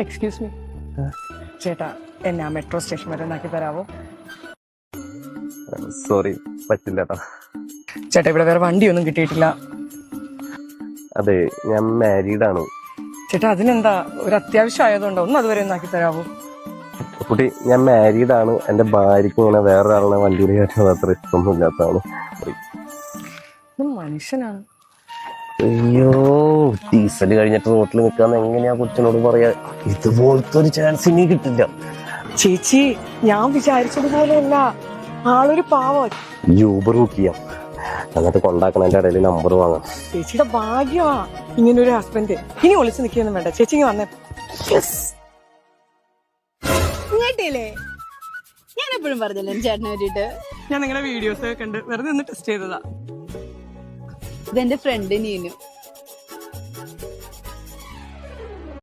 Excuse me ചേട്ടാ, എന്നെ ആ മെട്രോ സ്റ്റേഷൻ വരെ ഒന്നാക്കി തരാവോ? സോറി, പറ്റില്ല കേട്ടോ. ചേട്ടാ, ഇവിടെ വേറെ വണ്ടിയൊന്നും കിട്ടിയിട്ടില്ല. അതെ, ഞാൻ മാരീഡ് ആണ്. ചേട്ടാ, അതിനെന്താ, ഒരു അത്യാവശ്യം ആയതുകൊണ്ടോ ഒന്ന് അതുവരെ ഒന്നാക്കി തരാവോ? കുട്ടി, ഞാൻ മാരീഡ് ആണ്. എന്റെ ഭാര്യയ്ക്ക് ഇങ്ങനെ വേറൊരാളെ വണ്ടിയിൽ കയറ്റുന്നത് അത്ര ഇഷ്ടമൊന്നും ഇല്ലാത്തതാണ്. മനുഷ്യനാണ്. അയ്യോ, ഡീസൽ കഴിഞ്ഞിട്ട് റോട്ടിൽ നിൽക്കാന്ന് എങ്ങനെയാ കൊച്ചിനോട് പറയാ? ഇതുപോലത്തെ ഒരു ചാൻസ് ഇനി കിട്ടില്ല. ചേച്ചി, ഞാൻ വിചാരിച്ചതുപോലെയല്ല, ആളൊരു പാവം. യൂബർ ബുക്ക് ചെയ്യാം, എന്നിട്ട് കൊണ്ടാക്കണതിന്റെ ഇടയിൽ നമ്പർ വാങ്ങാം. ചേച്ചിയുടെ ഭാഗ്യമാ ഇങ്ങനൊരു ഹസ്ബൻഡ്. ഇനി ഒളിച്ചു നിൽക്കൊന്നും വേണ്ട, ചേച്ചി ഇങ്ങ് വന്നേ. കേട്ടില്ലേ, ഞാൻ എപ്പോഴും പറഞ്ഞല്ലോ ചേട്ടനെ പറ്റിട്ട്. ഞാൻ നിങ്ങളുടെ വീഡിയോസ് ഒക്കെ കണ്ട് വെറുതെ ഒന്ന് ടെസ്റ്റ് ചെയ്തതാ. ഇതെന്റെ ഫ്രണ്ട് നീനു.